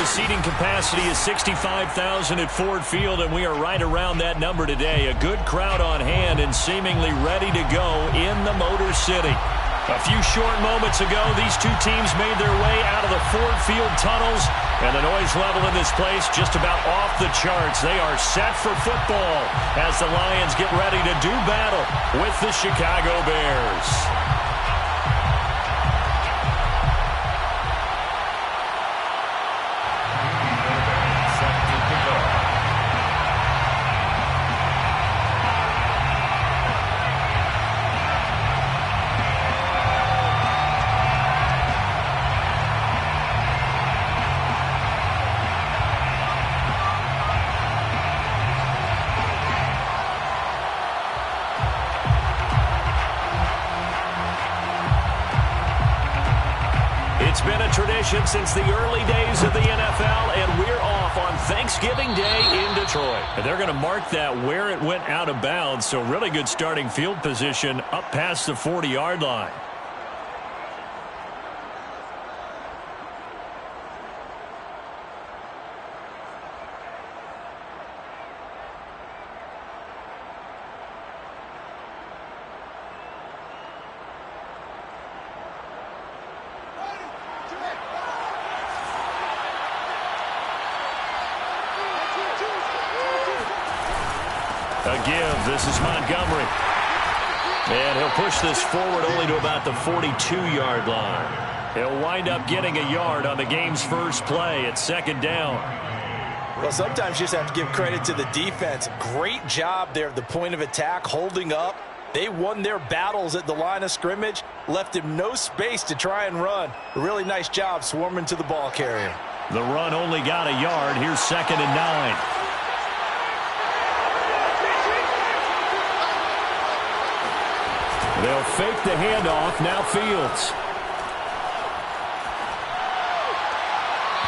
The seating capacity is 65,000 at Ford Field, and we are right around that number today. A good crowd on hand and seemingly ready to go in the Motor City. A few short moments ago, these two teams made their way out of the Ford Field tunnels, and the noise level in this place just about off the charts. They are set for football as the Lions get ready to do battle with the Chicago Bears. It's been a tradition since the early days of the NFL, and we're off on Thanksgiving Day in Detroit. And they're going to mark that where it went out of bounds, so really good starting field position up past the 40-yard line. A give. This is Montgomery. And he'll push this forward only to about the 42-yard line. He'll wind up getting a yard on the game's first play at second down. Well, sometimes you just have to give credit to the defense. Great job there at the point of attack, holding up. They won their battles at the line of scrimmage, left him no space to try and run. A really nice job swarming to the ball carrier. The run only got a yard. Here's 2nd and 9. They'll fake the handoff. Now Fields.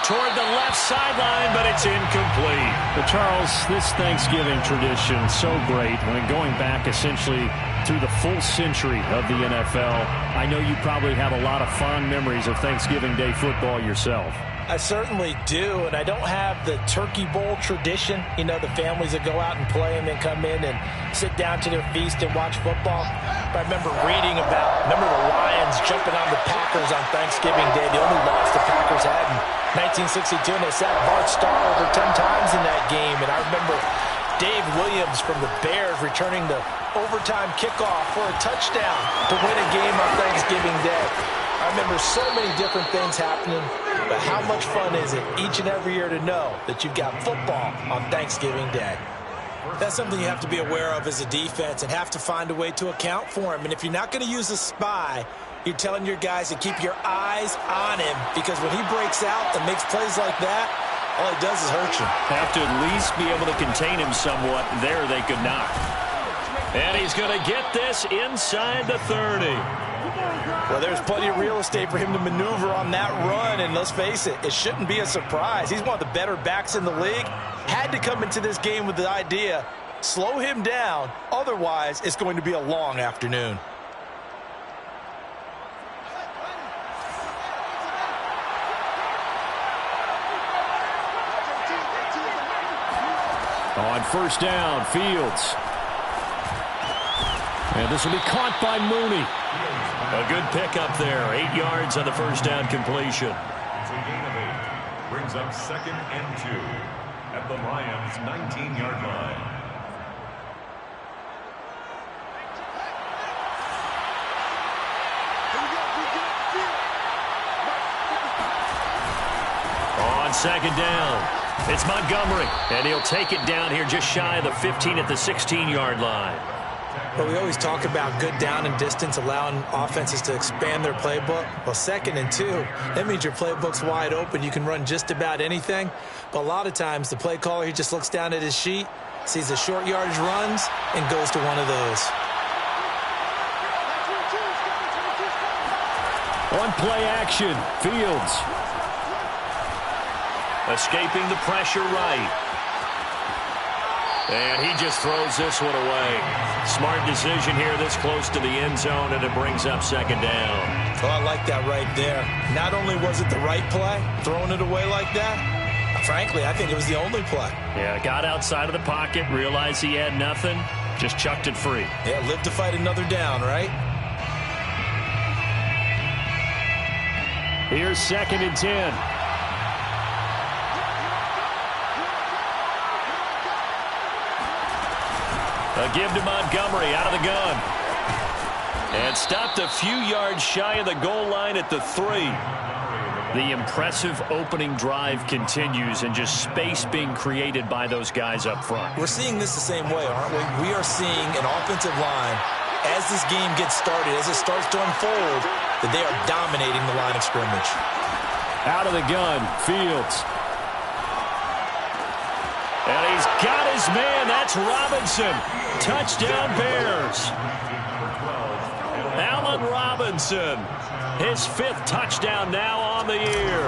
Toward the left sideline, but it's incomplete. But Charles, this Thanksgiving tradition, so great. When going back essentially through the full century of the NFL, I know you probably have a lot of fond memories of Thanksgiving Day football yourself. I certainly do, and I don't have the Turkey Bowl tradition. You know, the families that go out and play and then come in and sit down to their feast and watch football. But I remember reading about, the Lions jumping on the Packers on Thanksgiving Day. The only loss the Packers had in 1962, and they sacked Bart Starr over 10 times in that game. And I remember Dave Williams from the Bears returning the overtime kickoff for a touchdown to win a game on Thanksgiving Day. I remember so many different things happening, but how much fun is it each and every year to know that you've got football on Thanksgiving Day? That's something you have to be aware of as a defense and have to find a way to account for him. And if you're not going to use a spy, you're telling your guys to keep your eyes on him, because when he breaks out and makes plays like that, all he does is hurt you. Have to at least be able to contain him somewhat. There they could not. And he's going to get this inside the 30. Well, there's plenty of real estate for him to maneuver on that run, and let's face it, it shouldn't be a surprise. He's one of the better backs in the league. Had to come into this game with the idea, slow him down, otherwise it's going to be a long afternoon. On first down, Fields. And this will be caught by Mooney. A good pickup there. 8 yards on the first down completion. It's a gain of 8. Brings up 2nd and 2 at the Lions' 19-yard line. On second down, it's Montgomery. And he'll take it down here just shy of the 15 at the 16-yard line. But we always talk about good down and distance, allowing offenses to expand their playbook. Well, 2nd and 2, that means your playbook's wide open. You can run just about anything. But a lot of times, the play caller, he just looks down at his sheet, sees the short yardage runs, and goes to one of those. On play action, Fields. Escaping the pressure right. And he just throws this one away. Smart decision here this close to the end zone, and it brings up 2nd down. Well, I like that right there. Not only was it the right play, throwing it away like that, Frankly, I think it was the only play. Yeah, got outside of the pocket, realized he had nothing, just chucked it free. Yeah, live to fight another down, right? Here's 2nd and 10. A give to Montgomery out of the gun. And stopped a few yards shy of the goal line at the 3. The impressive opening drive continues, and just space being created by those guys up front. We're seeing this the same way, aren't we? We are seeing an offensive line, as this game gets started, as it starts to unfold, that they are dominating the line of scrimmage. Out of the gun, Fields. And he's got his man. That's Robinson. Touchdown, Bears. Allen Robinson, his 5th touchdown now on the year.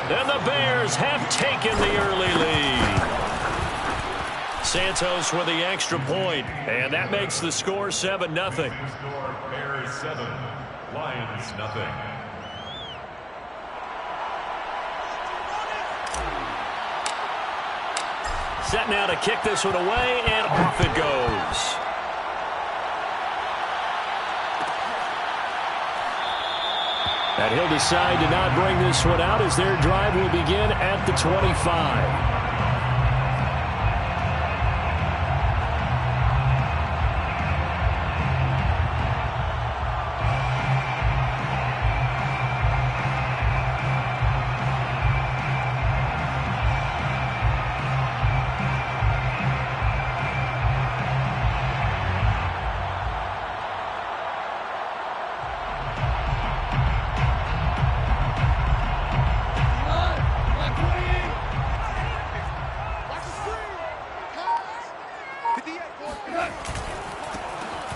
And the Bears have taken the early lead. Santos with the extra point, and that makes the score 7-0. Bears 7, Lions nothing. Set now to kick this one away, and off it goes. And he'll decide to not bring this one out as their drive will begin at the 25.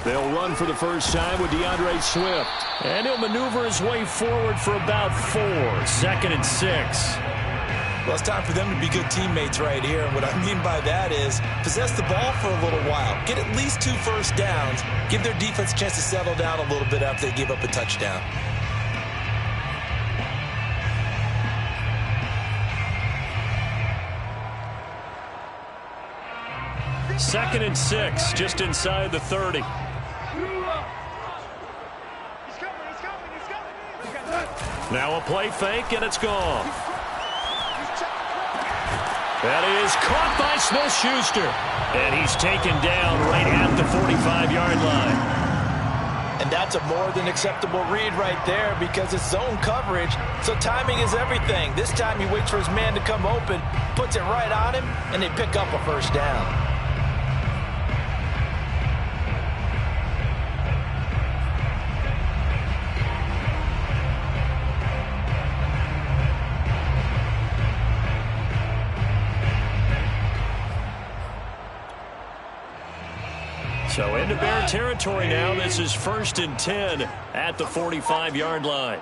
They'll run for the first time with DeAndre Swift. And he'll maneuver his way forward for about 4. 2nd and 6. Well, it's time for them to be good teammates right here. And what I mean by that is possess the ball for a little while. Get at least 2 first downs. Give their defense a chance to settle down a little bit after they give up a touchdown. Second and 6, just inside the 30. Now a play fake, and it's gone. That is caught by Smith-Schuster. And he's taken down right at the 45-yard line. And that's a more than acceptable read right there because it's zone coverage, so timing is everything. This time he waits for his man to come open, puts it right on him, and they pick up a first down. So into Bear territory now. This is 1st and 10 at the 45-yard line.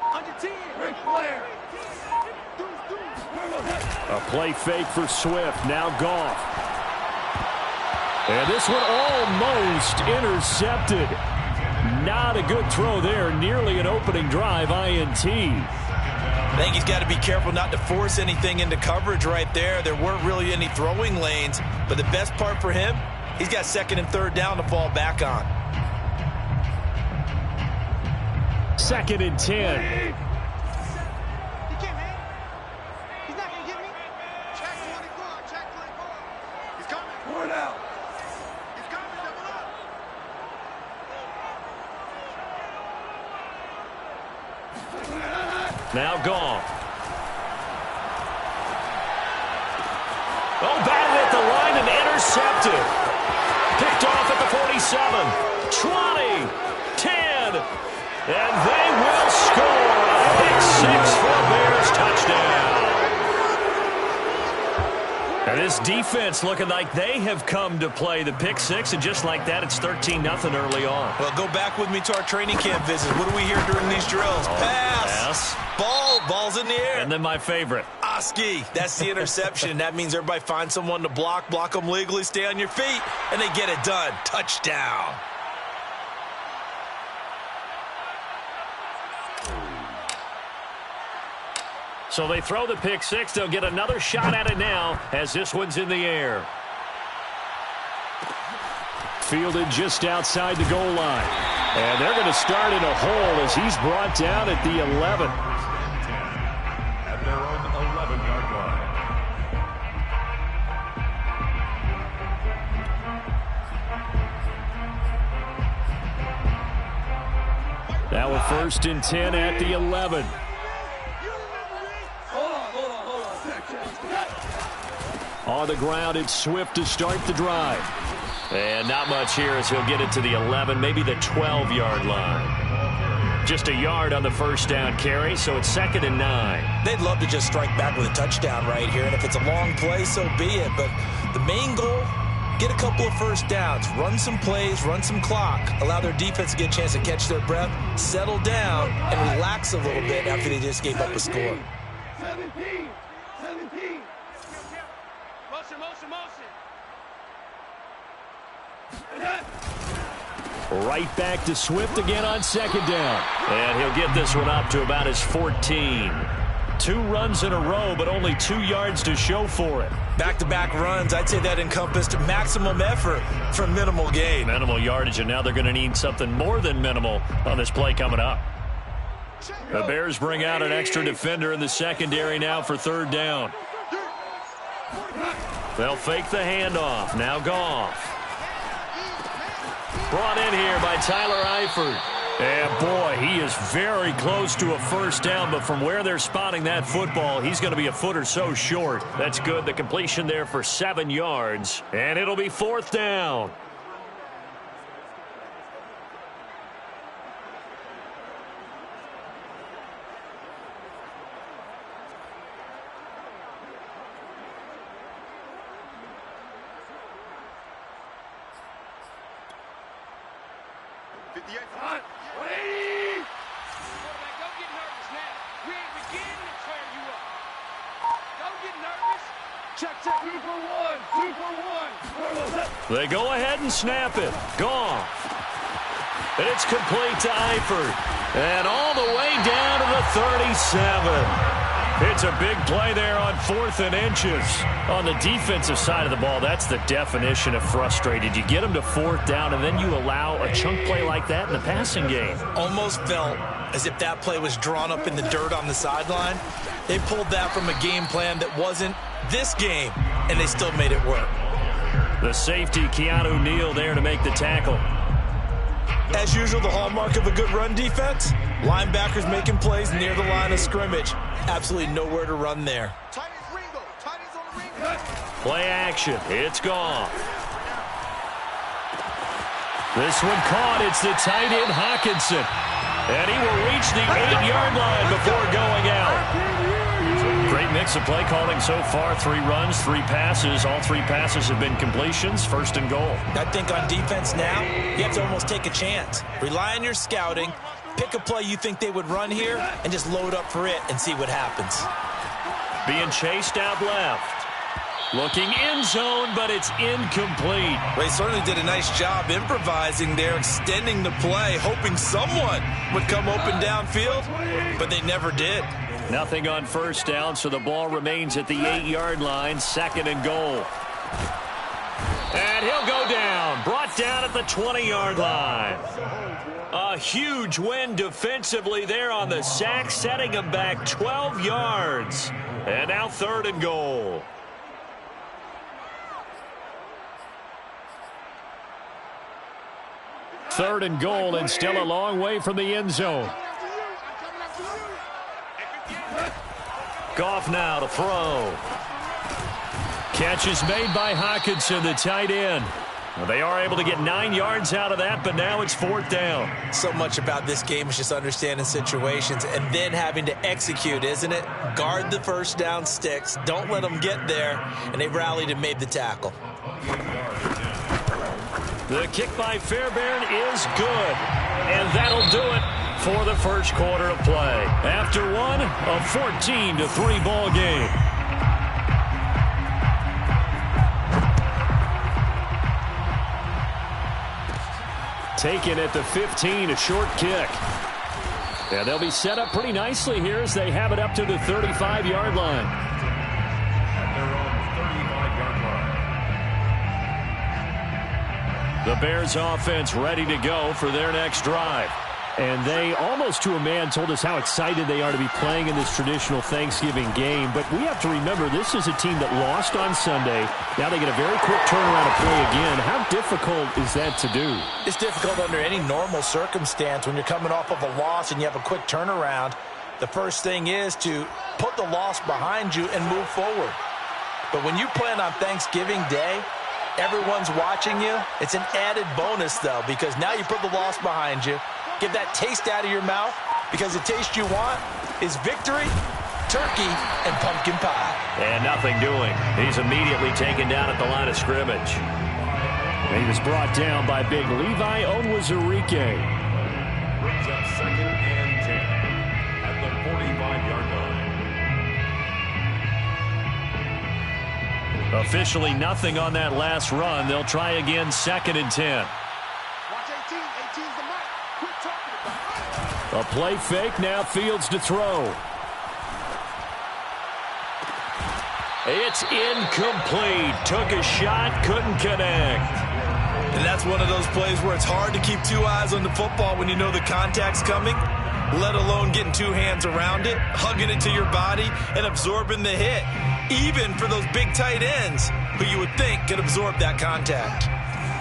A play fake for Swift. Now Goff. And this one almost intercepted. Not a good throw there. Nearly an opening drive INT. I think he's got to be careful not to force anything into coverage right there. There weren't really any throwing lanes, but the best part for him, he's got 2nd and 3rd down to fall back on. 2nd and 10. He's not going to get me. Check 24. Check 24. He's coming. Pour it out. He's coming. Double up. Now Goff. Oh, batted at the line and intercepted. Picked off at the 47, 20, 10, and they will score a pick 6 for a Bears touchdown. And this defense looking like they have come to play the pick 6, and just like that, it's 13-0 early on. Well, go back with me to our training camp visit. What do we hear during these drills? Pass. Ball's in the air. And then my favorite. Oski, that's the interception. That means everybody find someone to block them legally, stay on your feet, and they get it done. Touchdown. So they throw the pick six. They'll get another shot at it now as this one's in the air. Fielded just outside the goal line. And they're going to start in a hole as he's brought down at the 11. At their own 11-yard line. Now a 1st and 10 at the 11. On the ground, it's Swift to start the drive. And not much here as he'll get it to the 11, maybe the 12-yard line. Just a yard on the first down carry, so it's 2nd and 9. They'd love to just strike back with a touchdown right here, and if it's a long play, so be it. But the main goal, get a couple of first downs, run some plays, run some clock, allow their defense to get a chance to catch their breath, settle down, and relax a little bit after they just gave up a score. 17. Motion. Right back to Swift again on 2nd down. And he'll get this one up to about his 14. 2 runs in a row, but only 2 yards to show for it. Back-to-back runs, I'd say that encompassed maximum effort for minimal gain. Minimal yardage, and now they're going to need something more than minimal on this play coming up. The Bears bring out an extra defender in the secondary now for 3rd down. They'll fake the handoff. Now Goff. Brought in here by Tyler Eifert. And boy, he is very close to a first down, but from where they're spotting that football, he's going to be a foot or so short. That's good. The completion there for 7 yards, and it'll be 4th down. They go ahead and snap it. Goff. And it's complete to Eifert. And all the way down to the 37. It's a big play there on 4th and inches. On the defensive side of the ball, that's the definition of frustrated. You get them to 4th down, and then you allow a chunk play like that in the passing game. Almost felt as if that play was drawn up in the dirt on the sideline. They pulled that from a game plan that wasn't this game, and they still made it work. The safety, Keanu Neal, there to make the tackle. As usual, the hallmark of a good run defense, linebackers making plays near the line of scrimmage. Absolutely nowhere to run there. Play action. It's gone. This one caught. It's the tight end, Hawkinson. And he will reach the 8-yard line before going out. Great mix of play calling so far. 3 runs, 3 passes. All 3 passes have been completions. 1st and goal. I think on defense now, you have to almost take a chance. Rely on your scouting. Pick a play you think they would run here and just load up for it and see what happens. Being chased out left. Looking end zone, but it's incomplete. They certainly did a nice job improvising there, extending the play, hoping someone would come open downfield, but they never did. Nothing on 1st down, so the ball remains at the 8-yard line, 2nd and goal. And he'll go down, brought down at the 20-yard line. A huge win defensively there on the sack, setting him back 12 yards. And now 3rd and goal. Third and goal, and still a long way from the end zone. Goff now to throw. Catch is made by Hawkinson, the tight end. Well, they are able to get 9 yards out of that, but now it's 4th down. So much about this game is just understanding situations and then having to execute, isn't it? Guard the first down sticks. Don't let them get there. And they rallied and made the tackle. The kick by Fairbairn is good. And that'll do it for the first quarter of play. After one, a 14-3 ball game. Taken at the 15, a short kick. Yeah, they'll be set up pretty nicely here as they have it up to the 35-yard line. At their own 35-yard line. The Bears offense ready to go for their next drive. And they, almost to a man, told us how excited they are to be playing in this traditional Thanksgiving game. But we have to remember, this is a team that lost on Sunday. Now they get a very quick turnaround to play again. How difficult is that to do? It's difficult under any normal circumstance when you're coming off of a loss and you have a quick turnaround. The first thing is to put the loss behind you and move forward. But when you play on Thanksgiving Day, everyone's watching you. It's an added bonus, though, because now you put the loss behind you. Get that taste out of your mouth, because the taste you want is victory, turkey, and pumpkin pie. And nothing doing. He's immediately taken down at the line of scrimmage. He was brought down by big Levi Onwuzurike. Brings up 2nd and 10 at the 45-yard line. Officially nothing on that last run. They'll try again 2nd and 10. Watch 18. 18's the mark. Quit talking about it. A play fake, now Fields to throw. It's incomplete. Took a shot, couldn't connect. And that's one of those plays where it's hard to keep two eyes on the football when you know the contact's coming, let alone getting two hands around it, hugging it to your body, and absorbing the hit, even for those big tight ends who you would think could absorb that contact.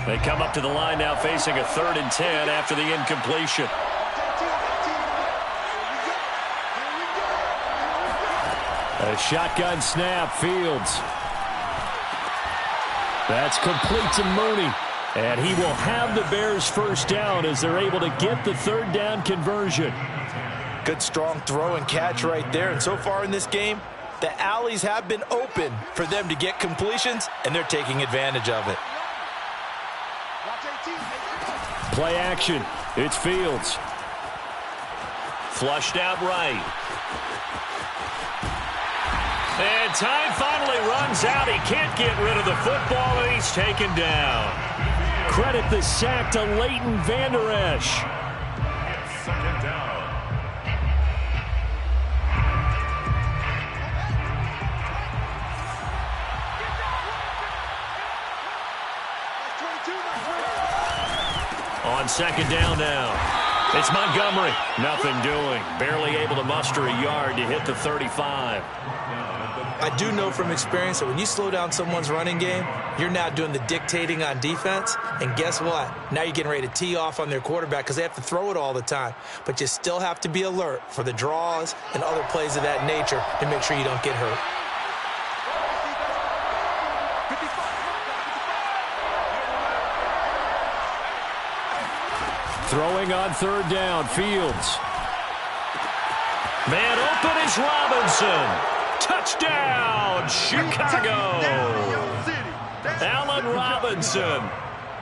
They come up to the line now facing a 3rd and 10 after the incompletion. A shotgun snap, Fields. That's complete to Mooney. And he will have the Bears first down as they're able to get the 3rd down conversion. Good strong throw and catch right there. And so far in this game, the alleys have been open for them to get completions, and they're taking advantage of it. Play action. It's Fields. Flushed out right. And time finally runs out. He can't get rid of the football, and he's taken down. Credit the sack to Leighton Vander Esch. 2nd down. On 2nd down now. It's Montgomery. Nothing doing. Barely able to muster a yard to hit the 35. I do know from experience that when you slow down someone's running game, you're now doing the dictating on defense. And guess what? Now you're getting ready to tee off on their quarterback because they have to throw it all the time. But you still have to be alert for the draws and other plays of that nature to make sure you don't get hurt. Throwing on 3rd down, Fields. Man open is Robinson. Touchdown, Chicago. Allen Robinson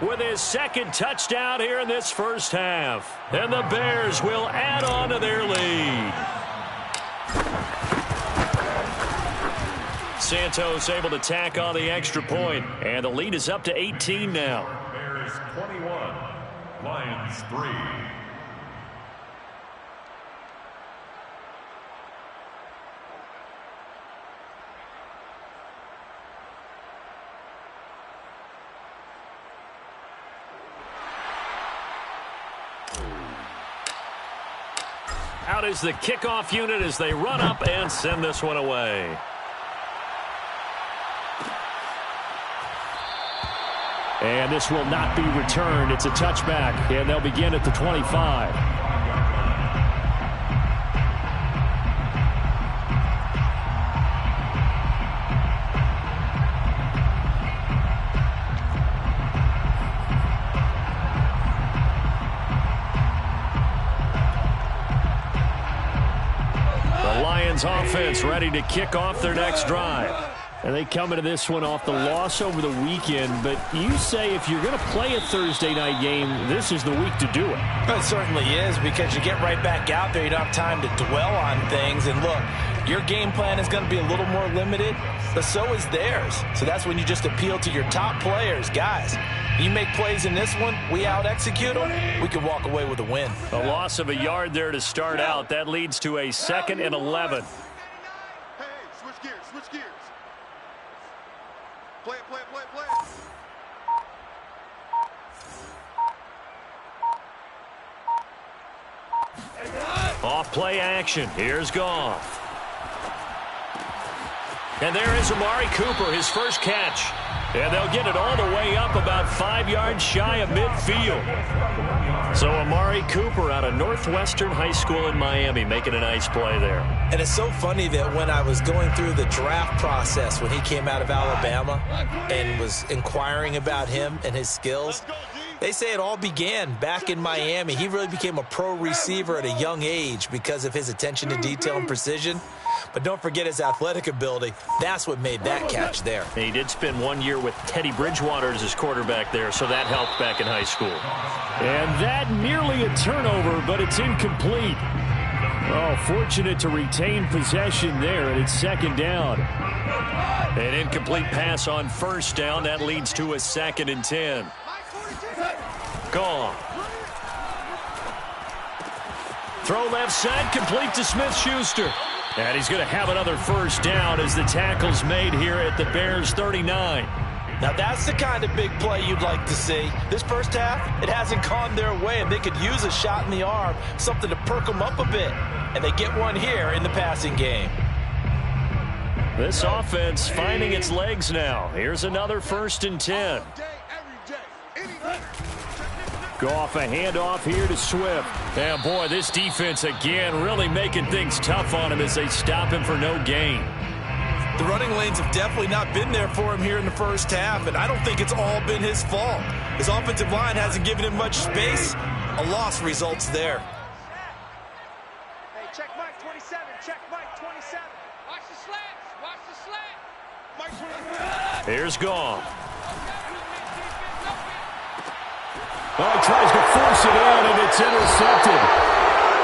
with his 2nd touchdown here in this first half. And the Bears will add on to their lead. Santos able to tack on the extra point, and the lead is up to 18 now. Bears 21, Lions 3. Out is the kickoff unit as they run up and send this one away. And this will not be returned. It's a touchback, and they'll begin at the 25. The Lions offense ready to kick off their next drive. And they come into this one off the loss over the weekend. But you say if you're going to play a Thursday night game, this is the week to do it. It certainly is, because you get right back out there. You don't have time to dwell on things. And look, your game plan is going to be a little more limited, but so is theirs. So that's when you just appeal to your top players. Guys, You make plays in this one, we out-execute them, we can walk away with a win. A loss of a yard there to start out. That leads to a 2nd and 11. Hey, switch gears, switch gears. Play it, play it, play it, play it. Off play action. Here's Goff. And there is Amari Cooper, his first catch. And they'll get it all the way up about 5 yards shy of midfield. So Amari Cooper out of Northwestern High School in Miami making a nice play there. And it's so funny that when I was going through the draft process when he came out of Alabama and was inquiring about him and his skills, they say it all began back in Miami. He really became a pro receiver at a young age because of his attention to detail and precision. But don't forget his athletic ability. That's what made that catch there. And he did spend 1 year with Teddy Bridgewater as his quarterback there, so that helped back in high school. And that nearly a turnover, but it's incomplete. Oh, fortunate to retain possession there, and it's 2nd down. An incomplete pass on 1st down. That leads to a 2nd and 10. Gone. Throw left side, complete to Smith-Schuster. And he's going to have another 1st down as the tackle's made here at the Bears 39. Now that's the kind of big play you'd like to see. This first half, it hasn't gone their way, and they could use a shot in the arm, something to perk them up a bit. And they get one here in the passing game. This offense finding its legs now. Here's another 1st and 10. Goff, a handoff here to Swift. And boy, this defense again really making things tough on him as they stop him for no gain. The running lanes have definitely not been there for him here in the first half, and I don't think it's all been his fault. His offensive line hasn't given him much space. A loss results there. Hey, check Mike 27. Check Mike 27. Watch the slants. Watch the slant. Mike 27. Here's Goff. Oh, he tries to force it in, and it's intercepted.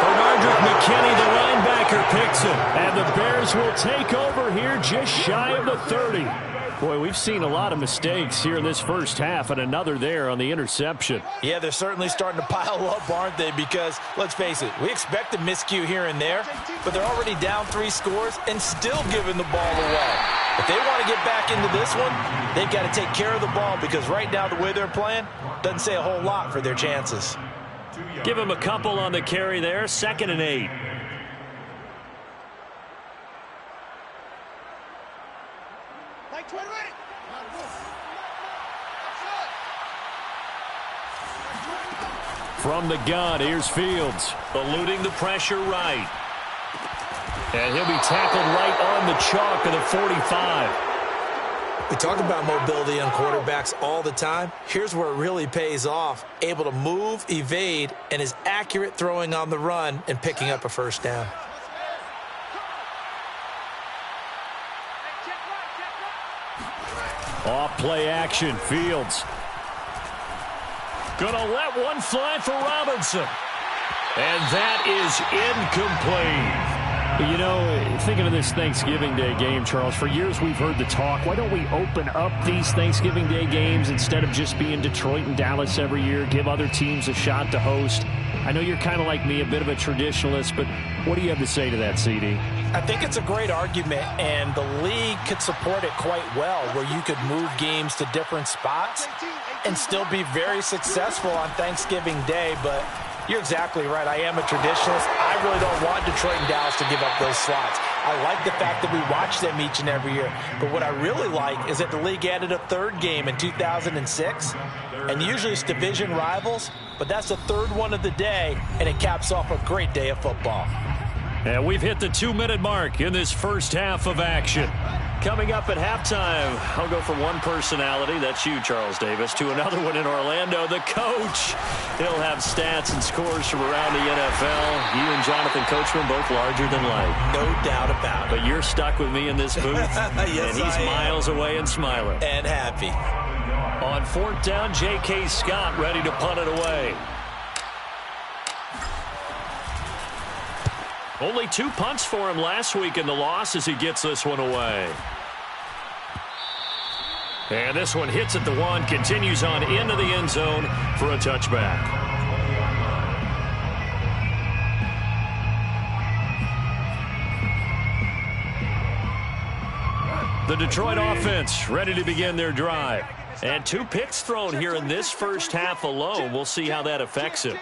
Bernardrick McKinney, the linebacker, picks him. And the Bears will take over here just shy of the 30. Boy, we've seen a lot of mistakes here in this first half, and another there on the interception. Yeah, they're certainly starting to pile up, aren't they? Because, let's face it, we expect a miscue here and there, but they're already down 3 scores and still giving the ball away. If they want to get back into this one, they've got to take care of the ball because right now the way they're playing doesn't say a whole lot for their chances. Give him a couple on the carry there. 2nd and 8. Mike 28. From the gun, here's Fields. Eluding the pressure right. And he'll be tackled right on the chalk of the 45. We talk about mobility on quarterbacks all the time. Here's where it really pays off. Able to move, evade, and is accurate throwing on the run and picking up a 1st down. Off play action, Fields. Gonna let one fly for Robinson. And that is incomplete. You know, thinking of this Thanksgiving Day game, Charles, for years we've heard the talk, why don't we open up these Thanksgiving Day games instead of just being Detroit and Dallas every year, give other teams a shot to host? I know you're kind of like me, a bit of a traditionalist, but what do you have to say to that, CD? I think it's a great argument, and the league could support it quite well, where you could move games to different spots and still be very successful on Thanksgiving Day, but you're exactly right. I am a traditionalist. I really don't want Detroit and Dallas to give up those slots. I like the fact that we watch them each and every year. But what I really like is that the league added a 3rd game in 2006. And usually it's division rivals, but that's the 3rd one of the day, and it caps off a great day of football. And we've hit the 2-minute mark in this first half of action. Coming up at halftime, I'll go from one personality, that's you, Charles Davis, to another one in Orlando, the coach. He'll have stats and scores from around the NFL. You and Jonathan Coachman both larger than life. No doubt about it. But you're stuck with me in this booth, yes, and he's miles away and smiling. And happy. On 4th down, J.K. Scott ready to punt it away. Only 2 punts for him last week in the loss as he gets this one away. And this one hits at the 1, continues on into the end zone for a touchback. The Detroit offense ready to begin their drive. And 2 picks thrown here in this first half alone. We'll see how that affects him.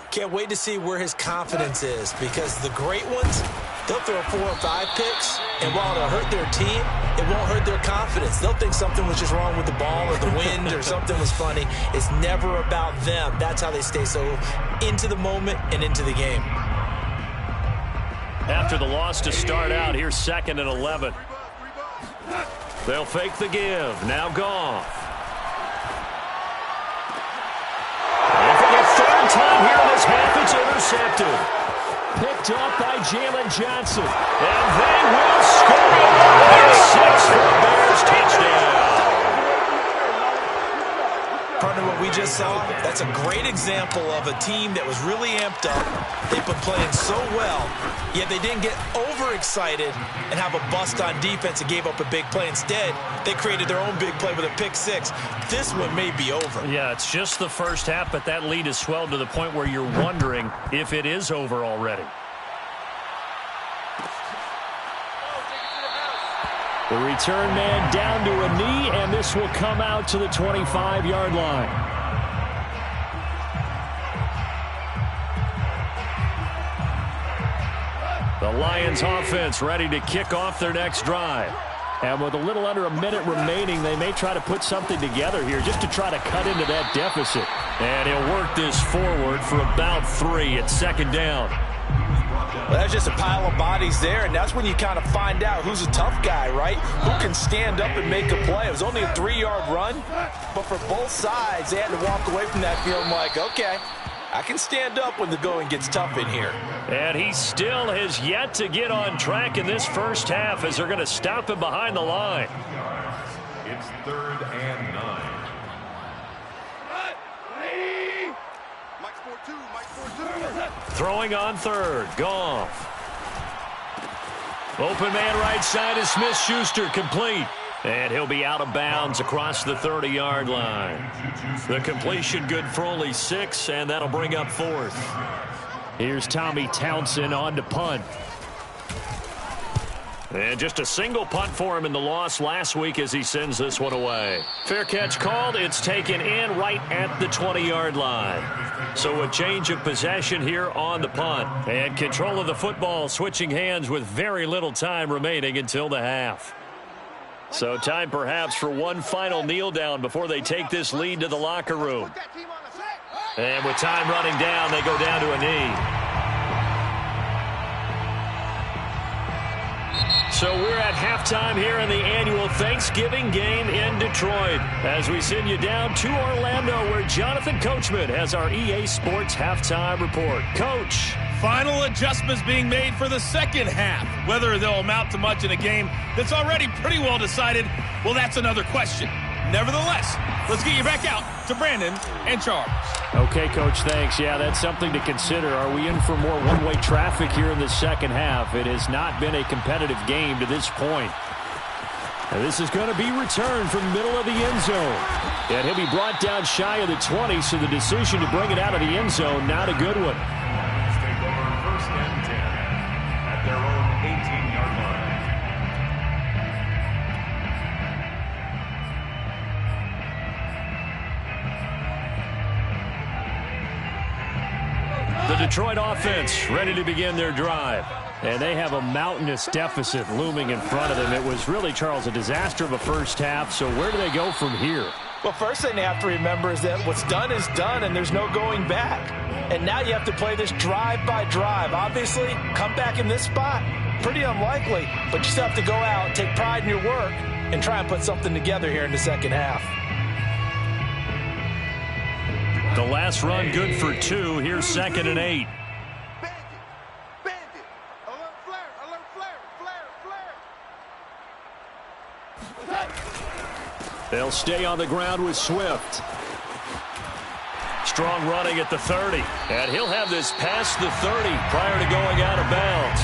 Can't wait to see where his confidence is, because the great ones, they'll throw 4 or 5 picks, and while it'll hurt their team, it won't hurt their confidence. They'll think something was just wrong with the ball or the wind or something was funny. It's never about them. That's how they stay so into the moment and into the game. After the loss to start out, here's 2nd and 11. They'll fake the give. Now Goff. And for the 3rd time here in this half, it's intercepted. Picked up by Jalen Johnson. And they will score. And 6 for the Bears. Touchdown. Partner, what we just saw, that's a great example of a team that was really amped up. They've been playing so well, yet they didn't get overexcited and have a bust on defense and gave up a big play. Instead, they created their own big play with a pick 6. This one may be over. Yeah, it's just the first half, but that lead has swelled to the point where you're wondering if it is over already. The return man down to a knee, and this will come out to the 25-yard line. The Lions offense ready to kick off their next drive. And with a little under a minute remaining, they may try to put something together here just to try to cut into that deficit. And he'll work this forward for about 3 at 2nd down. Well, that's just a pile of bodies there, and that's when you kind of find out who's a tough guy, right? Who can stand up and make a play. It was only a 3-yard run, but for both sides, they had to walk away from that field like, okay, I can stand up when the going gets tough in here. And he still has yet to get on track in this first half as they're going to stop him behind the line. It's 3rd and 9. Throwing on 3rd, Goff. Open man right side is Smith-Schuster, complete. And he'll be out of bounds across the 30-yard line. The completion good for only 6, and that'll bring up 4th. Here's Tommy Townsend on to punt. And just a single punt for him in the loss last week as he sends this one away. Fair catch called. It's taken in right at the 20-yard line. So a change of possession here on the punt. And control of the football switching hands with very little time remaining until the half. So time perhaps for one final kneel down before they take this lead to the locker room. And with time running down, they go down to a knee. So we're at halftime here in the annual Thanksgiving game in Detroit as we send you down to Orlando where Jonathan Coachman has our EA Sports halftime report. Coach. Final adjustments being made for the second half. Whether they'll amount to much in a game that's already pretty well decided, well, that's another question. Nevertheless, let's get you back out to Brandon and Charles. Okay, Coach, thanks. Yeah, that's something to consider. Are we in for more one-way traffic here in the second half? It has not been a competitive game to this point. And this is going to be returned from the middle of the end zone. And he'll be brought down shy of the 20, so the decision to bring it out of the end zone, not a good one. Take over 1st and 10 at their own 18-yard line. The Detroit offense ready to begin their drive. And they have a mountainous deficit looming in front of them. It was really, Charles, a disaster of a first half. So where do they go from here? Well, first thing they have to remember is that what's done is done, and there's no going back. And now you have to play this drive by drive. Obviously, come back in this spot, pretty unlikely. But you still have to go out, take pride in your work, and try and put something together here in the second half. The last run good for 2. Here's 2nd and 8. Bandit. Alert flare. Alert flare. They'll stay on the ground with Swift. Strong running at the 30. And he'll have this past the 30 prior to going out of bounds.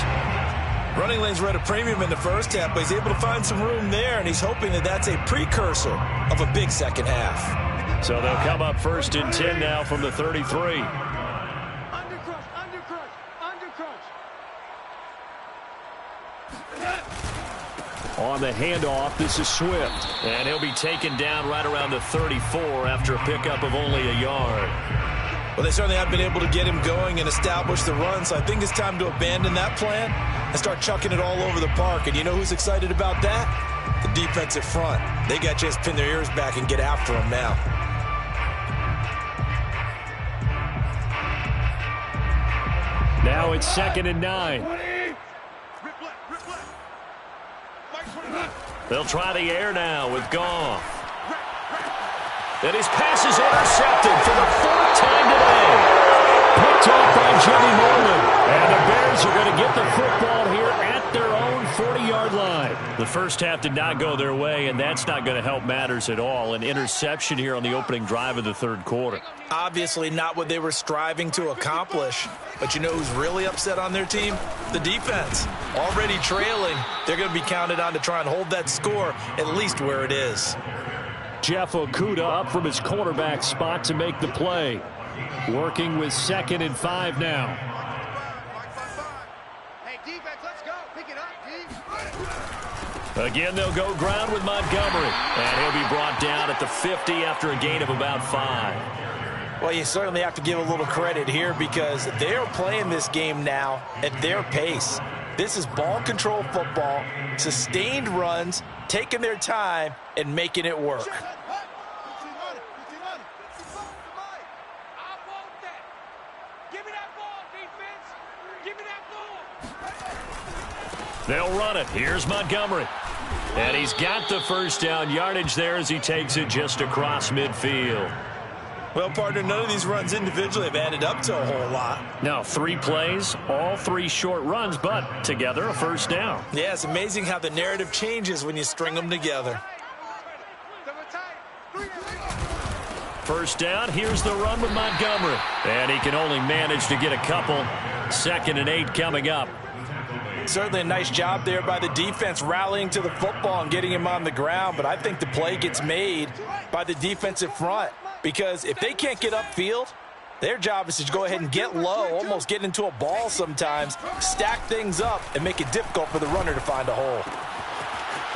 Running lanes were at a premium in the first half, but he's able to find some room there, and he's hoping that that's a precursor of a big second half. So they'll come up 1st and 10 now from the 33. On the handoff, this is Swift. And he'll be taken down right around the 34 after a pickup of only a yard. Well, they certainly have been able to get him going and establish the run, so I think it's time to abandon that plan and start chucking it all over the park. And you know who's excited about that? The defensive front. They got to just pin their ears back and get after him now. Now it's 2nd and 9. They'll try the air now with Goff. And his pass is intercepted for the 4th time today. Picked off by Jimmy Moreland. And the Bears are going to get the football here at their own 40-yard line. The first half did not go their way, and that's not going to help matters at all. An interception here on the opening drive of the 3rd quarter. Obviously not what they were striving to accomplish. But you know who's really upset on their team? The defense. Already trailing, they're going to be counted on to try and hold that score at least where it is. Jeff Okudah up from his cornerback spot to make the play. Working with 2nd and 5 now. Hey, defense, let's go. Pick it up, Again, they'll go ground with Montgomery. And he'll be brought down at the 50 after a gain of about 5. Well, you certainly have to give a little credit here because they're playing this game now at their pace. This is ball control football, sustained runs, taking their time, and making it work. They'll run it. Here's Montgomery. And he's got the first down yardage there as he takes it just across midfield. Well, partner, none of these runs individually have added up to a whole lot. Now, 3 plays, all 3 short runs, but together a first down. Yeah, it's amazing how the narrative changes when you string them together. First down, here's the run with Montgomery. And he can only manage to get a couple. 2nd and 8 coming up. Certainly a nice job there by the defense rallying to the football and getting him on the ground, but I think the play gets made by the defensive front. Because if they can't get upfield, their job is to go ahead and get low, almost get into a ball sometimes, stack things up, and make it difficult for the runner to find a hole.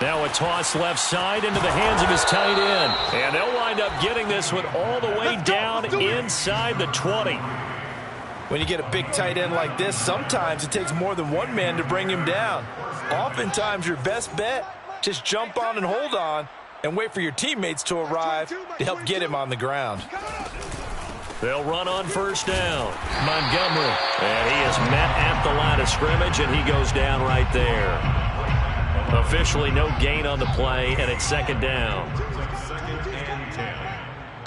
Now a toss left side into the hands of his tight end. And they'll wind up getting this one all the way down inside the 20. When you get a big tight end like this, sometimes it takes more than one man to bring him down. Oftentimes your best bet, just jump on and hold on, and wait for your teammates to arrive to help get him on the ground. They'll run on first down. Montgomery. And he is met at the line of scrimmage, and he goes down right there. Officially no gain on the play, and it's 2nd down. 2nd and 10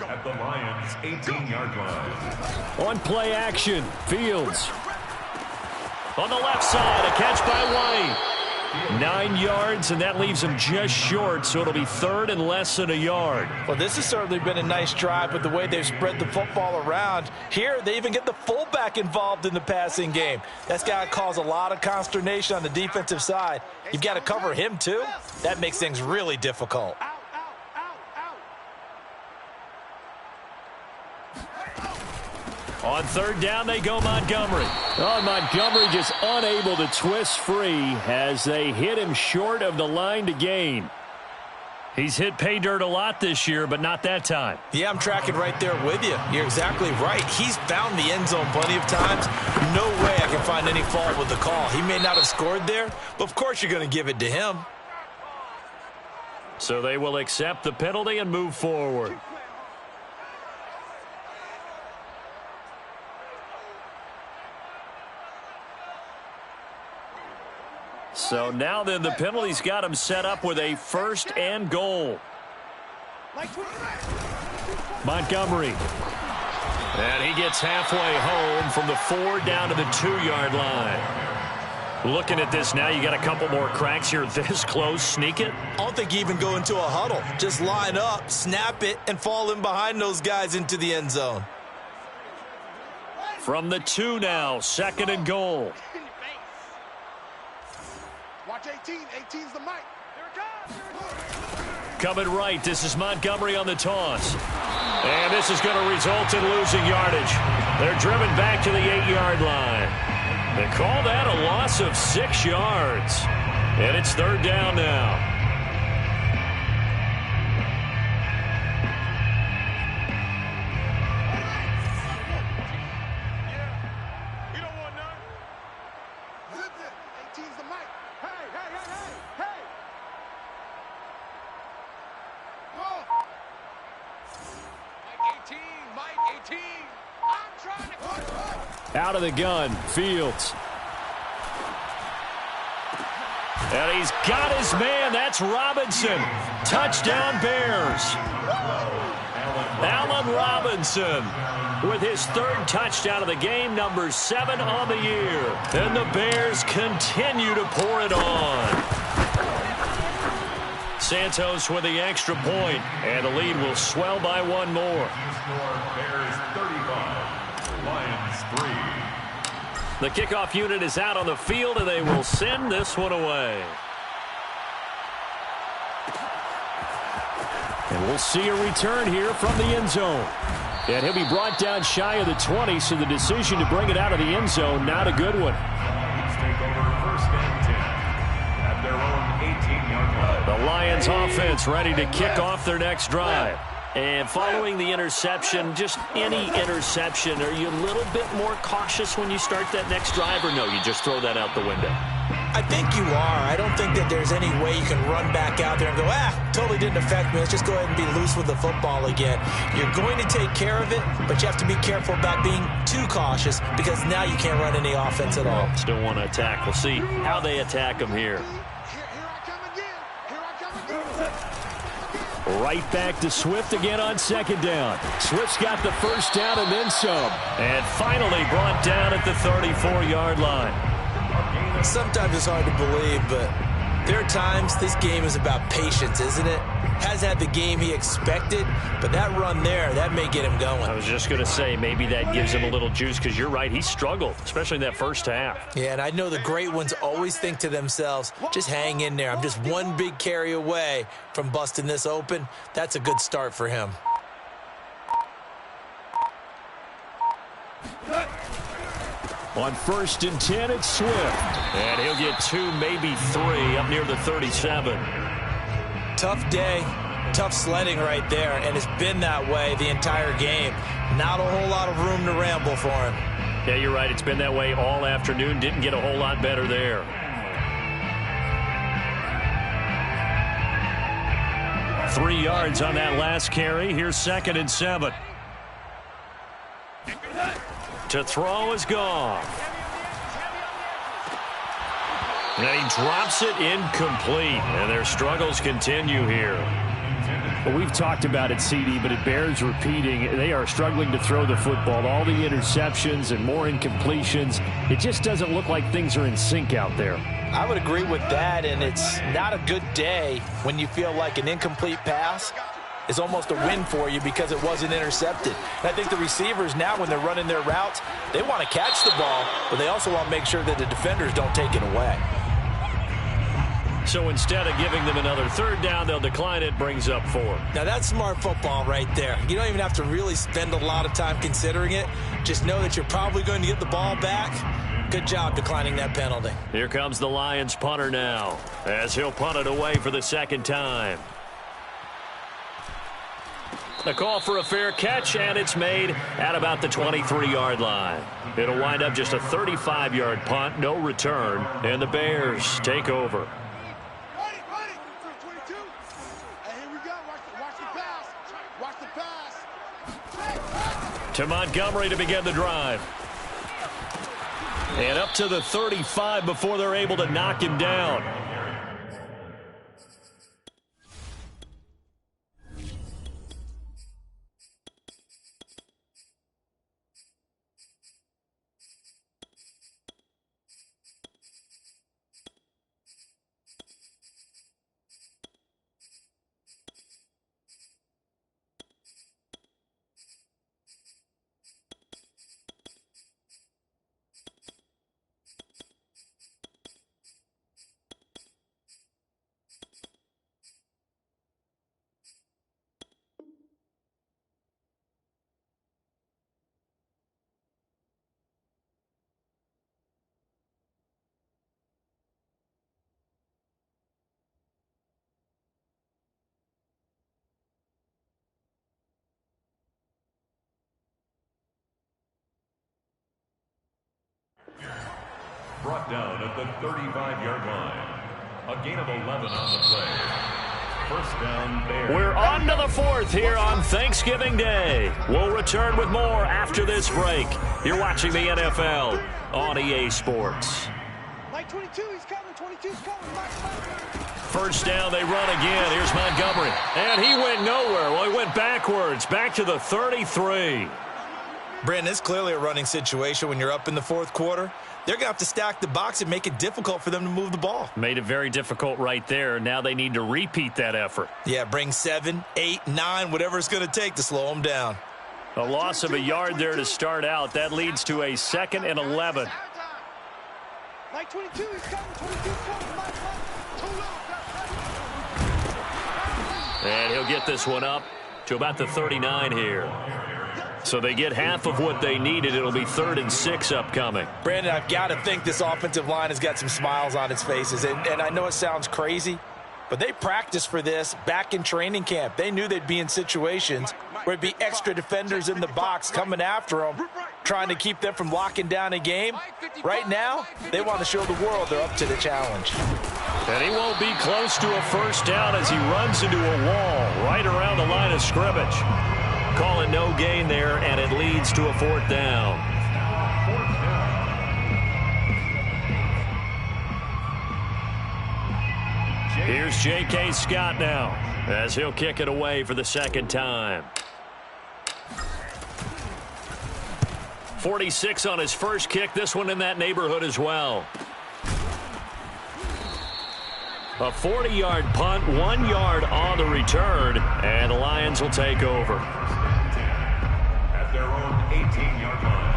at the Lions' 18-yard line. On play action, Fields. On the left side, a catch by White. 9 yards, and that leaves him just short, so it'll be 3rd and less than a yard. Well, this has certainly been a nice drive with the way they've spread the football around. Here, they even get the fullback involved in the passing game. That's got to cause a lot of consternation on the defensive side. You've got to cover him, too. That makes things really difficult. On 3rd down, they go Montgomery. Oh, Montgomery just unable to twist free as they hit him short of the line to gain. He's hit pay dirt a lot this year, but not that time. Yeah, I'm tracking right there with you. You're exactly right. He's found the end zone plenty of times. No way I can find any fault with the call. He may not have scored there, but of course you're going to give it to him. So they will accept the penalty and move forward. So now then the penalty's got him set up with a 1st and goal. Montgomery. And he gets halfway home from the 4 down to the 2-yard line. Looking at this now, you got a couple more cracks here this close. Sneak it? I don't think you even go into a huddle. Just line up, snap it, and fall in behind those guys into the end zone. From the 2 now, 2nd and goal. Watch 18. 18's the mic. Here it comes. Coming right, this is Montgomery on the toss. And this is going to result in losing yardage. They're driven back to the 8-yard line. They call that a loss of 6 yards. And it's 3rd down now. Out of the gun, Fields. And he's got his man. That's Robinson. Touchdown, Bears. Allen Robinson with his 3rd touchdown of the game, number 7 on the year. And the Bears continue to pour it on. Santos with the extra point, and the lead will swell by 1 more. Bears 35, Lions 3. The kickoff unit is out on the field, and they will send this one away. And we'll see a return here from the end zone. And he'll be brought down shy of the 20, so the decision to bring it out of the end zone, not a good one. Lions take over 1st and 10 at their own 18-yard line. The Lions offense ready to kick off their next drive. And following the interception, just any interception, are you a little bit more cautious when you start that next drive, or no, you just throw that out the window? I think you are. I don't think that there's any way you can run back out there and go, totally didn't affect me. Let's just go ahead and be loose with the football again. You're going to take care of it, but you have to be careful about being too cautious because now you can't run any offense at all. Still want to attack. We'll see how they attack them here. Right back to Swift again on 2nd down. Swift's got the 1st down and then some. And finally brought down at the 34-yard line. Sometimes it's hard to believe, but there are times this game is about patience, isn't it? Has had the game he expected, but that run there, that may get him going. I was just going to say, maybe that gives him a little juice, because you're right, he struggled, especially in that 1st half. Yeah, and I know the great ones always think to themselves, just hang in there. I'm just one big carry away from busting this open. That's a good start for him. On 1st and 10, it's Swift. And he'll get 2, maybe 3, up near the 37. Tough day, tough sledding right there, and it's been that way the entire game. Not a whole lot of room to ramble for him. Yeah, you're right. It's been that way all afternoon. Didn't get a whole lot better there. Three yards on that last carry. Here's 2nd and 7. To throw is gone. And he drops it incomplete. And their struggles continue here. Well, we've talked about it, CD, but it bears repeating. They are struggling to throw the football. All the interceptions and more incompletions. It just doesn't look like things are in sync out there. I would agree with that, and it's not a good day when you feel like an incomplete pass is almost a win for you because it wasn't intercepted. And I think the receivers now, when they're running their routes, they want to catch the ball, but they also want to make sure that the defenders don't take it away. So instead of giving them another 3rd down, they'll decline it, brings up 4. Now that's smart football right there. You don't even have to really spend a lot of time considering it. Just know that you're probably going to get the ball back. Good job declining that penalty. Here comes the Lions punter now, as he'll punt it away for the 2nd time. The call for a fair catch, and it's made at about the 23-yard line. It'll wind up just a 35-yard punt, no return, and the Bears take over. To Montgomery to begin the drive. And up to the 35 before they're able to knock him down. Brought down at the 35-yard line. A gain of 11 on the play. First down, Bears. We're on to the fourth here on Thanksgiving Day. We'll return with more after this break. You're watching the NFL on EA Sports. Mike 22, he's coming. 22's coming. Mike. First down, they run again. Here's Montgomery. And he went nowhere. Well, he went backwards, back to the 33. Brandon, it's clearly a running situation when you're up in the fourth quarter. They're going to have to stack the box and make it difficult for them to move the ball. Made it very difficult right there. Now they need to repeat that effort. Yeah, bring 7, 8, 9, whatever it's going to take to slow them down. A loss of a yard there to start out. That leads to a 2nd and 11. Mike 22, he's coming. 22's coming. Mike. And he'll get this one up to about the 39 here. So they get half of what they needed. It'll be 3rd and 6 upcoming. Brandon, I've got to think this offensive line has got some smiles on its faces. And I know it sounds crazy, but they practiced for this back in training camp. They knew they'd be in situations where it'd be extra defenders in the box coming after them, trying to keep them from locking down a game. Right now, they want to show the world they're up to the challenge. And he won't be close to a first down as he runs into a wall right around the line of scrimmage. Calling no gain there, and it leads to a 4th down. Here's J.K. Scott now as he'll kick it away for the 2nd time. 46 on his first kick. This one in that neighborhood as well. A 40-yard punt, 1 yard on the return, and the Lions will take over. At their own 18-yard line.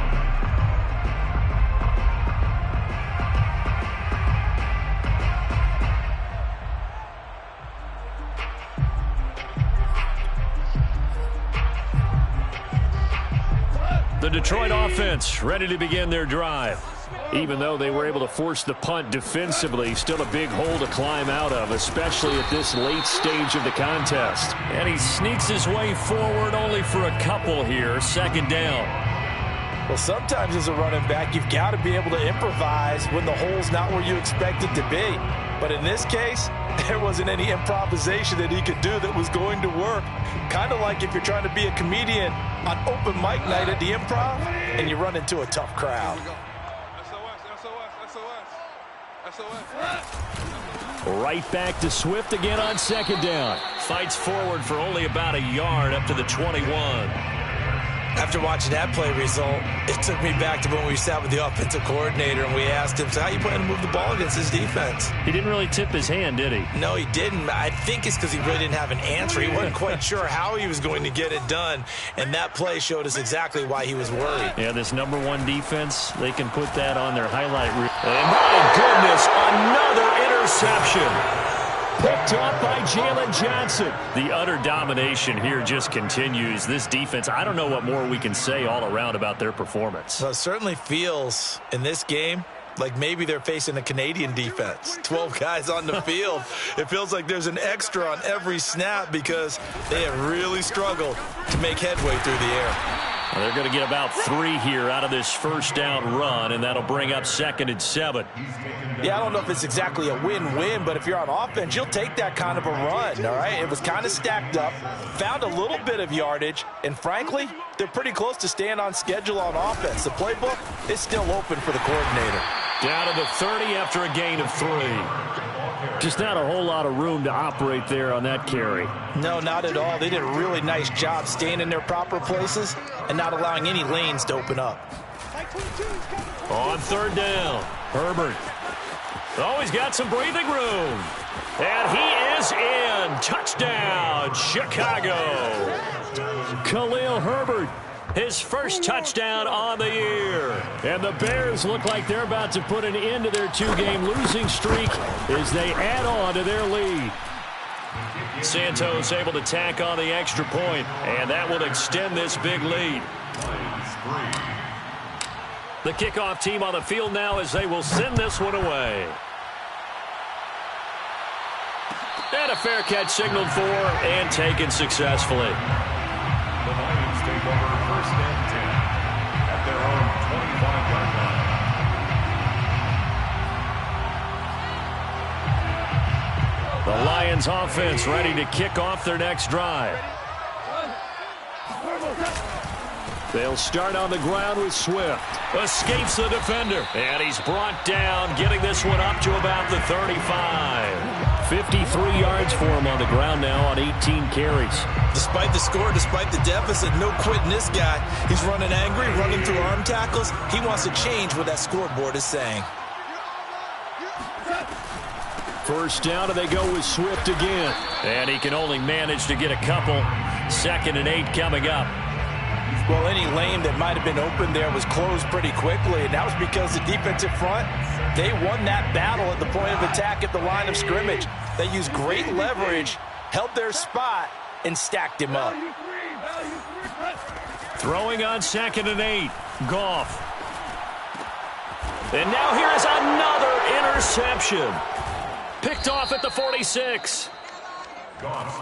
The Detroit offense ready to begin their drive. Even though they were able to force the punt defensively, still a big hole to climb out of, especially at this late stage of the contest. And he sneaks his way forward only for a couple here. 2nd down. Well, sometimes as a running back, you've got to be able to improvise when the hole's not where you expect it to be. But in this case, there wasn't any improvisation that he could do that was going to work. Kind of like if you're trying to be a comedian on open mic night at the Improv and you run into a tough crowd. Right back to Swift again on 2nd down. Fights forward for only about a yard up to the 21. After watching that play result, it took me back to when we sat with the offensive coordinator and we asked him, so how you plan to move the ball against this defense? He didn't really tip his hand, did he? No, he didn't. I think it's because he really didn't have an answer. He wasn't quite sure how he was going to get it done, and that play showed us exactly why he was worried. Yeah, this #1 defense, they can put that on their highlight reel. And my goodness, another interception. Picked off by Jalen Johnson. The utter domination here just continues. This defense, I don't know what more we can say all around about their performance. Well, it certainly feels in this game like maybe they're facing a Canadian defense. 12 guys on the field. It feels like there's an extra on every snap because they have really struggled to make headway through the air. Well, they're going to get about 3 here out of this first down run, and that'll bring up 2nd and 7. Yeah, I don't know if it's exactly a win-win, but if you're on offense, you'll take that kind of a run, all right? It was kind of stacked up, found a little bit of yardage, and frankly, they're pretty close to staying on schedule on offense. The playbook is still open for the coordinator. Down to the 30 after a gain of 3. Just not a whole lot of room to operate there on that carry. No, not at all. They did a really nice job staying in their proper places and not allowing any lanes to open up. On 3rd down, Herbert. Oh, he's got some breathing room. And he is in. Touchdown, Chicago. Khalil Herbert, his first touchdown on the year. And the Bears look like they're about to put an end to their 2-game losing streak as they add on to their lead. Santos able to tack on the extra point, and that will extend this big lead. The kickoff team on the field now as they will send this one away. And a fair catch signaled for and taken successfully. The Lions take over 1st and 10 at their own 25-yard line. Lions offense ready to kick off their next drive. They'll start on the ground with Swift. Escapes the defender. And he's brought down, getting this one up to about the 35. 53 yards for him on the ground now on 18 carries. Despite the score, despite the deficit, no quitting this guy. He's running angry, running through arm tackles. He wants to change what that scoreboard is saying. First down, and they go with Swift again. And he can only manage to get a couple. 2nd and 8 coming up. Well, any lane that might have been open there was closed pretty quickly, and that was because the defensive front, they won that battle at the point of attack at the line of scrimmage. They used great leverage, held their spot, and stacked him up. Throwing on 2nd and 8. Goff. And now here is another interception. Picked off at the 46.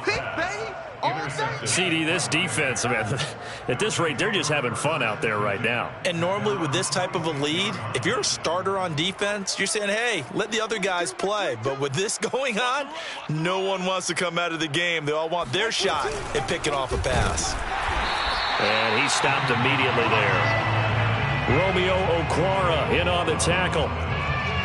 Pick, baby. CD, this defense, man, at this rate, they're just having fun out there right now. And normally with this type of a lead, if you're a starter on defense, you're saying, hey, let the other guys play. But with this going on, no one wants to come out of the game. They all want their shot at picking off a pass. And he stopped immediately there. Romeo Okwara in on the tackle.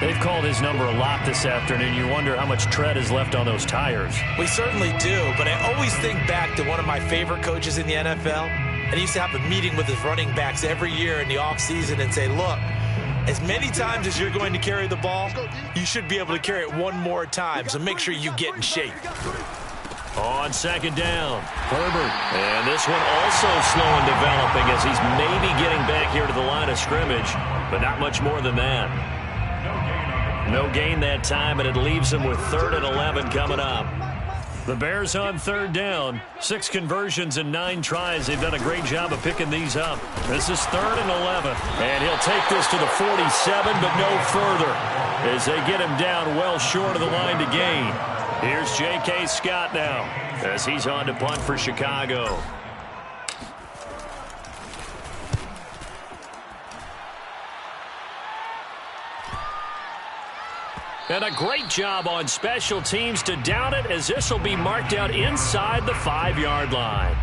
They've called his number a lot this afternoon. You wonder how much tread is left on those tires. We certainly do, but I always think back to one of my favorite coaches in the NFL. And he used to have a meeting with his running backs every year in the offseason and say, look, as many times as you're going to carry the ball, you should be able to carry it one more time, so make sure you get in shape. On 2nd down, Herbert. And this one also slow in developing as he's maybe getting back here to the line of scrimmage, but not much more than that. No gain that time, and it leaves him with 3rd and 11 coming up. The Bears on 3rd down. 6 conversions and 9 tries. They've done a great job of picking these up. This is 3rd and 11. And he'll take this to the 47, but no further, as they get him down well short of the line to gain. Here's J.K. Scott now, as he's on to punt for Chicago. And a great job on special teams to down it, as this will be marked out inside the 5-yard line.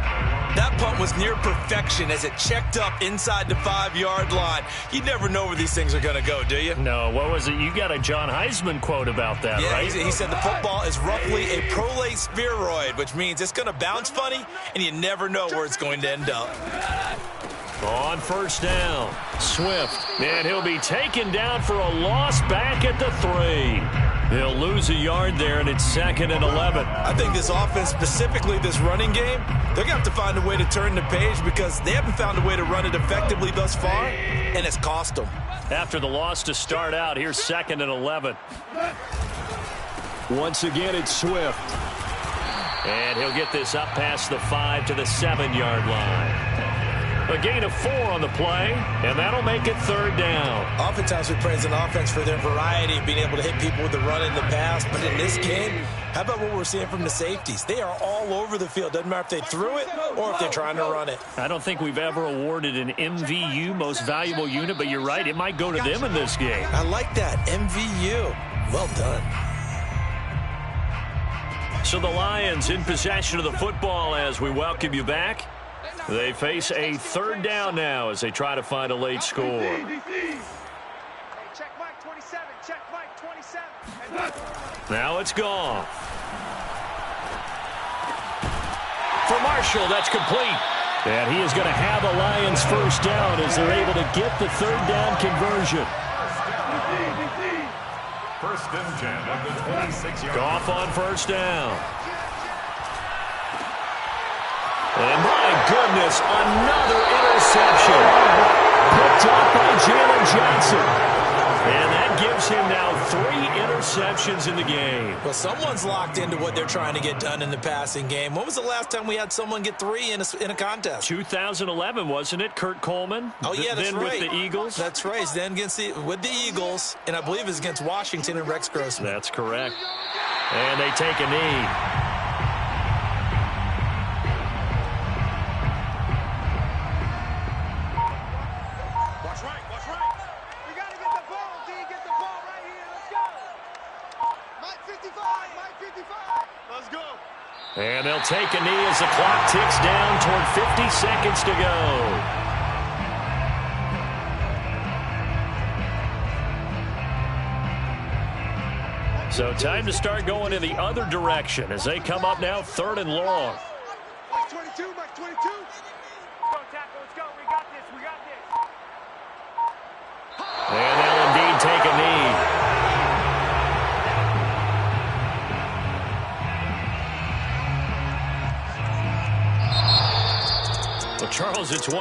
That punt was near perfection as it checked up inside the 5-yard line. You never know where these things are going to go, do you? No, what was it? You got a John Heisman quote about that, yeah, right? He said the football is roughly a prolate spheroid, which means it's going to bounce funny, and you never know where it's going to end up. On 1st down, Swift, and he'll be taken down for a loss back at the 3. He'll lose a yard there, and it's 2nd and 11. I think this offense, specifically this running game, they're going to have to find a way to turn the page because they haven't found a way to run it effectively thus far, and it's cost them. After the loss to start out, here's 2nd and 11. Once again, it's Swift. And he'll get this up past the 5 to the 7-yard line. A gain of 4 on the play, and that'll make it 3rd down. Oftentimes we praise an offense for their variety of being able to hit people with the run in the pass, but in this game, how about what we're seeing from the safeties? They are all over the field. Doesn't matter if they threw it or if they're trying to run it. I don't think we've ever awarded an MVU, most valuable unit, but you're right, it might go to them in this game. I like that, MVU. Well done. So the Lions in possession of the football as we welcome you back. They face a 3rd down now as they try to find a late score. Check Mike 27. Check Mike 27. Now it's gone. For Marshall, that's complete. And he is going to have a Lions 1st down as they're able to get the 3rd down conversion. 1st and 10 at the 26-yard line. Goff on 1st down. And my goodness, another interception. Picked up by Jalen Johnson. And that gives him now 3 interceptions in the game. Well, someone's locked into what they're trying to get done in the passing game. When was the last time we had someone get 3 in a contest? 2011, wasn't it? Kurt Coleman? Oh, yeah, that's then right. With the Eagles? That's right. Then with the Eagles, and I believe it's against Washington and Rex Grossman. That's correct. And they take a knee. Mike 55, Mike 55. Let's go. And they'll take a knee as the clock ticks down toward 50 seconds to go. So time to start going in the other direction as they come up now 3rd and long. Mike 22, Mike 22. Let's go, tackle, let's go. We got this, we got this. And they'll indeed take a knee. Well, Charles, it's one.